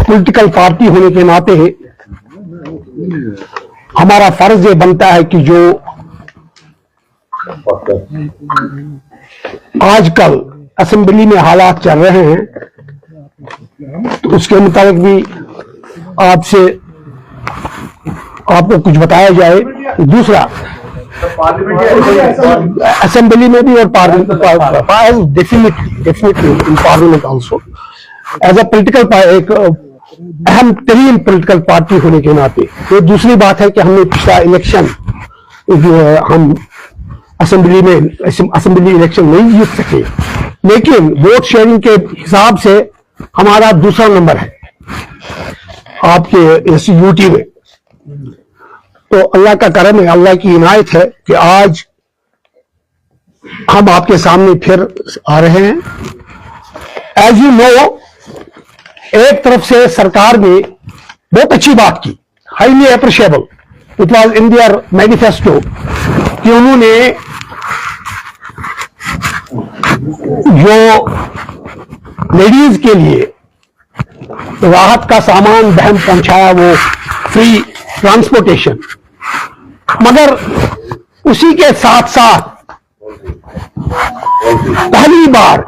Political party होने के नाते हमारा फर्ज ये बनता है कि जो आजकल असेंबली में हालात चल रहे हैं तो उसके मुताबिक भी आपको कुछ बताया जाए। दूसरा, असेंबली में भी और parliament definitely in parliament also as a political एक अहम तरीन पॉलिटिकल पार्टी होने के नाते। तो दूसरी बात है कि हमने पिछला इलेक्शन हम असेंबली इलेक्शन नहीं जीत सके, लेकिन वोट शेयरिंग के हिसाब से हमारा दूसरा नंबर है आपके इस यूटी में। तो अल्लाह का करम है, अल्लाह की इनायत है कि आज हम आपके सामने फिर आ रहे हैं। एज यू नो, एक तरफ से सरकार ने बहुत अच्छी बात की, highly appreciable, it was in their manifesto, कि उन्होंने जो लेडीज के लिए राहत का सामान बहन पहुंचाया, वो फ्री ट्रांसपोर्टेशन, मगर उसी के साथ साथ पहली बार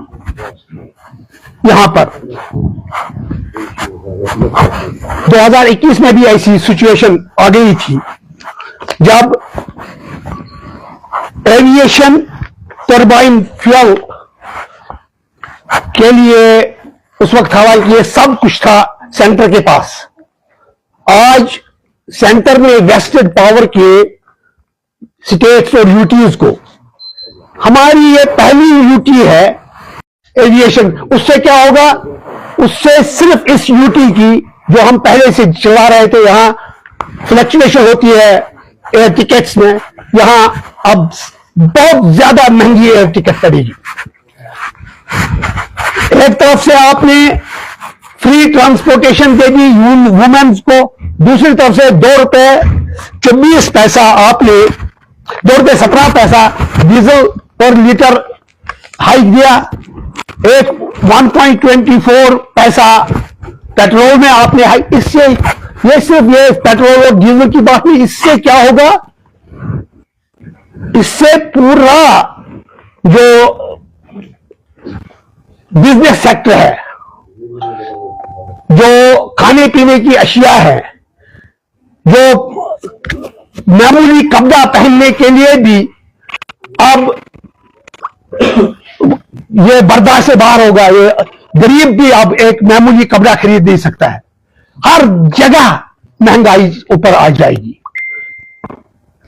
यहां पर 2021 में भी ऐसी सिचुएशन आ गई थी जब एविएशन टर्बाइन फ्यूल के लिए उस वक्त हवाई के सब कुछ था सेंटर के पास। आज सेंटर ने वेस्टेड पावर के स्टेट्स और यूटीज को, हमारी ये पहली यूटी है एविएशन। उससे क्या होगा? उससे सिर्फ इस यूटी की जो हम पहले से चला रहे थे, यहां फ्लक्चुएशन होती है एयर टिकट्स में, यहां अब बहुत ज्यादा महंगी एयर टिकट पड़ेगी। एक तरफ से आपने फ्री ट्रांसपोर्टेशन दे दी वुमेन्स को, दूसरी तरफ से ₹2.24 आपने ₹2.17 डीजल पर लीटर हाइक दिया, एक 1.24 पैसा पेट्रोल में आपने हाइक। इससे ये सिर्फ ये पेट्रोल और डीजल की बात नहीं, इससे क्या होगा? इससे पूरा जो बिजनेस सेक्टर है, जो खाने पीने की अशिया है, जो मामूली कपड़ा पहनने के लिए भी अब ये बर्दाश्त से बाहर होगा। ये गरीब भी अब एक मामूली कपड़ा खरीद नहीं सकता है, हर जगह महंगाई ऊपर आ जाएगी।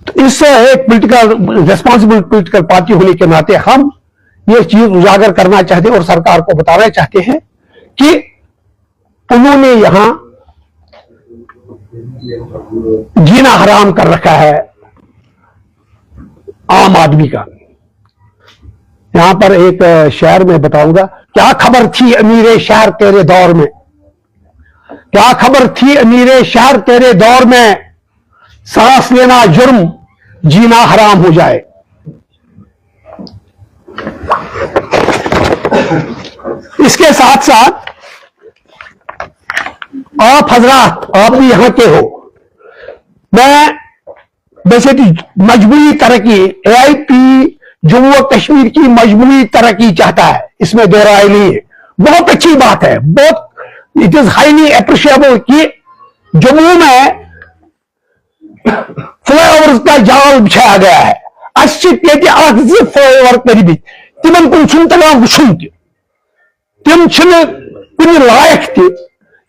तो इससे एक पॉलिटिकल रेस्पॉन्सिबल पॉलिटिकल पार्टी होने के नाते हम ये चीज उजागर करना चाहते हैं और सरकार को बताना चाहते हैं कि उन्होंने यहां जीना हराम कर रखा है आम आदमी का। यहां पर एक शहर में बताऊंगा, क्या खबर थी अमीरे शहर तेरे दौर में, क्या खबर थी अमीरे शहर तेरे दौर में, सांस लेना जुर्म जीना हराम हो जाए। इसके साथ साथ आप हजरात, आप भी यहां के हो, मैं वैसे तो मजबूरी तरक्की, एआईपी जम्मू और कश्मीर की मजबूरी तरक्की चाहता है, इसमें दो राय नहीं है। बहुत अच्छी बात है, बहुत इट इज हाईली अप्रिशिएबल कि जम्मू में फ्लाईओवर का जाल बिछाया गया है। फ्लाईओवर करीबी तिमन कुन तगन वुचुन तिम कुन लायक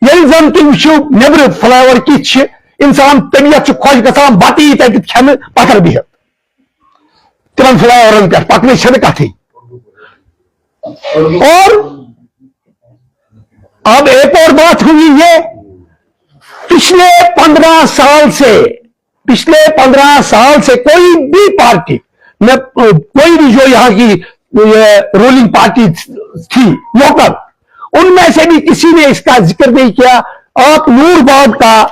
तन तुम वो नेबर फ्लाईओवर कित इंसान तबियत खुश गसान बती तक खेन पथर बिहत तिमन फ्लाईओवर पे पकने कथ। और अब एक और बात हुई, ये पिछले 15 साल से कोई भी पार्टी में, कोई भी जो यहां की रूलिंग पार्टी थी लोकल, उनमें से भी किसी ने इसका जिक्र नहीं किया। आप नूरबाग का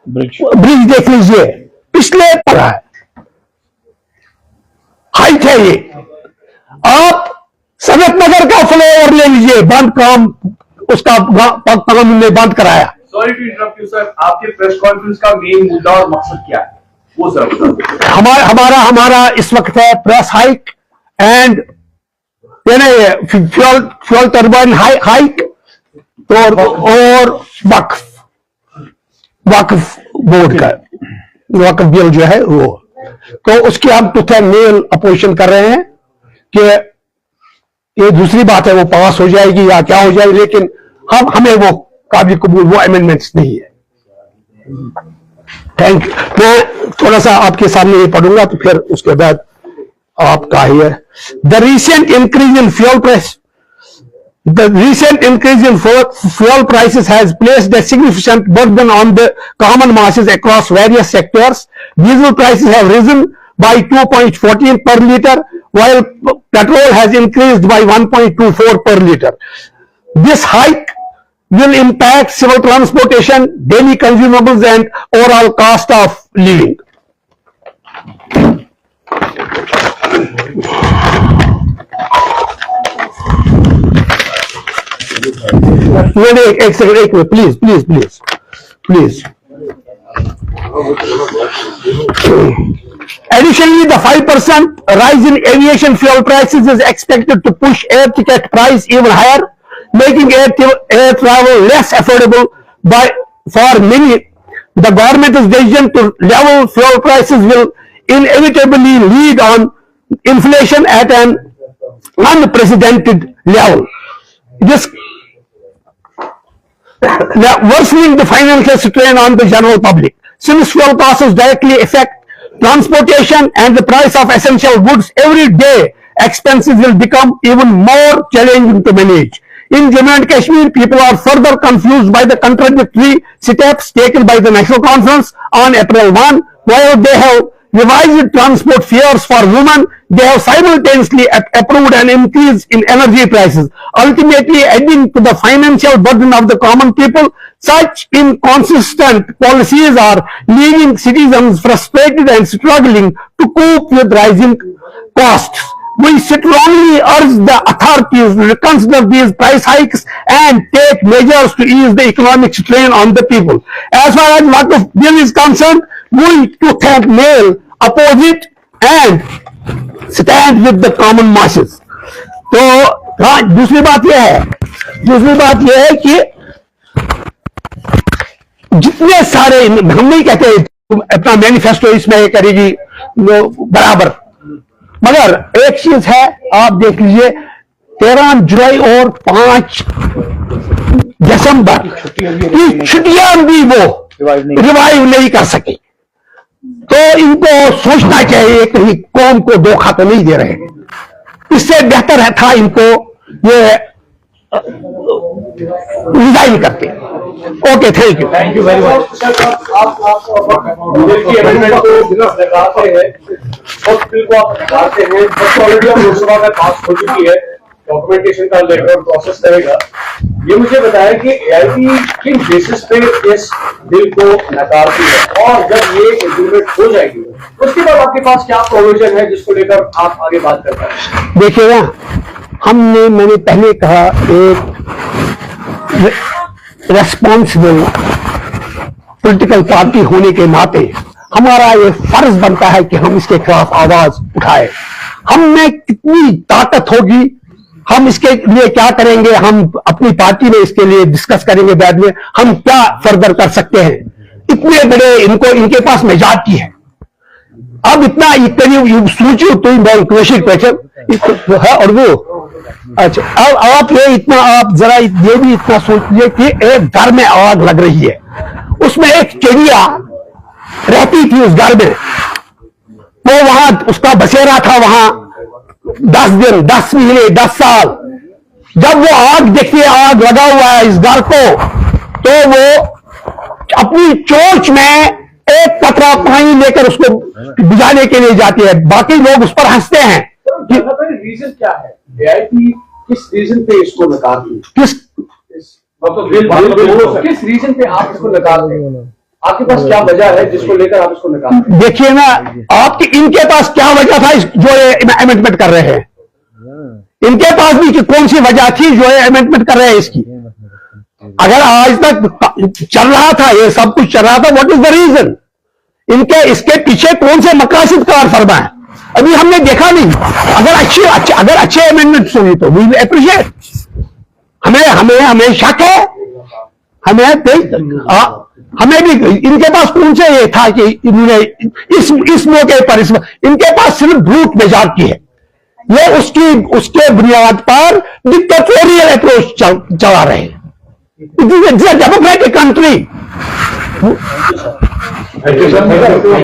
ब्रिज देख लीजिए, पिछले पर है, हाइट है ये। आप सनत नगर का फ्लाईओवर ले लीजिए, बंद काम उसका कानून ने बंद कराया। Sorry to interrupt you sir, आपके प्रेस कॉन्फ्रेंस का मेन मुद्दा और मकसद क्या है वो सर? हमारा इस वक्त है press hike and fuel turbine hike और वक्फ बोर्ड का वक्फ बिल जो है वो, तो उसकी हम टूथ एंड नेल अपोजिशन कर रहे हैं कि ये दूसरी बात है वो पास हो जाएगी या क्या हो जाएगी, लेकिन हमें वो काबिल कबूल वो अमेंडमेंट्स नहीं है। Thank you. मैं थोड़ा सा आपके सामने ये पढ़ूंगा तो फिर उसके बाद आपका ही है। The recent increase in fuel price The recent increase in fuel prices has placed a significant burden on the common masses across various sectors. Diesel prices have risen by 2.14 per liter, while petrol has increased by 1.24 per liter. This hike will impact civil transportation, daily consumables, and overall cost of living. एक minute please. Additionally, the 5% rise in aviation fuel prices is expected to push air ticket price even higher, making air travel less affordable for many. The government's decision to level fuel prices will inevitably lead on inflation at an unprecedented level. This worsening the financial strain on the general public. Since fuel costs directly affect transportation and the price of essential goods, every day expenses will become even more challenging to manage. In Jammu and Kashmir, people are further confused by the contradictory steps taken by the National Conference on April 1. While they have revised transport fares for women, they have simultaneously approved an increase in energy prices, ultimately adding to the financial burden of the common people. Such inconsistent policies are leaving citizens frustrated and struggling to cope with rising costs. We strongly urge the authorities to reconsider these price hikes and take measures to ease the economic strain on the people. As far as Waqf bill is concerned, we tooth and nail oppose it and stand with the common masses. तो हाँ, दूसरी बात यह है कि जितने सारे, हम नहीं कहते अपना मैनिफेस्टो इसमें करेगी बराबर, मगर एक चीज है, आप देख लीजिए 13 जुलाई और 5 दिसंबर की छुट्टियां भी वो रिवाइव नहीं कर सके। तो इनको सोचना चाहिए कहीं कौम को धोखा तो नहीं दे रहे। इससे बेहतर है था इनको ये रिजाइन करते। Okay, thank you very much. Lok Sabha में पास हो चुकी है, डॉक्यूमेंटेशन का लेकर प्रोसेस करेगा। ये मुझे बताया कि एआईपी किन बेसिस पे इस बिल को नकारती है, और जब ये इम्प्लीमेंट हो जाएगी उसके बाद आपके पास क्या प्रोविजन है जिसको लेकर आप आगे बात कर पाए? देखिएगा, मैंने पहले कहा, एक रेस्पॉन्सिबल पॉलिटिकल पार्टी होने के नाते हमारा ये फर्ज बनता है कि हम इसके खिलाफ आवाज उठाए। हम में कितनी ताकत होगी, हम इसके लिए क्या करेंगे, हम अपनी पार्टी में इसके लिए डिस्कस करेंगे, बाद में हम क्या फर्दर कर सकते हैं। इतने बड़े इनके पास मेजॉरिटी है। अब इतना सोचिए तो क्वेश्चन है और वो अच्छा, अब आप ये इतना, आप जरा ये भी इतना सोचिए कि एक घर में आग लग रही है, उसमें एक चिड़िया रहती थी उस घर में, वो वहां उसका बसेरा था वहां 10 दिन, 10 महीने, 10 साल। जब वो आग देखिए, आग लगा हुआ है इस घर को, तो वो अपनी चोंच में एक कतरा पानी लेकर उसको बुझाने के लिए जाती है। बाकी लोग उस पर हंसते हैं। रीजन क्या है? एआईपी किस रीजन पे इसको नकारती है? किस रीजन पे आप इसको नकारते हैं? आपके पास क्या वजह है जिसको लेकर आप इसको नकारते हैं? देखिए ना, आपकी इनके पास क्या वजह था जो ये अमेंडमेंट कर रहे हैं? इनके पास भी कौन सी वजह थी जो ये अमेंडमेंट कर रहे हैं इसकी? अगर आज तक चल रहा था, ये सब कुछ चल रहा था, व्हाट इज द रीजन? इनके इसके पीछे कौन से मकासद कार फरमा है, अभी हमने देखा नहीं। अगर अच्छे अमेंडमेंट्स होंगे तो वी विल एप्रिशिएट। हमें शक है, हमें भी इनके पास कौन से ये था कि इन्होंने इस मौके पर इनके पास सिर्फ ब्रूट मेजॉरिटी है, ये उसके बुनियाद पर डिक्टेटोरियल अप्रोच चला रहे हैं। It is a democratic country. Thank you sir.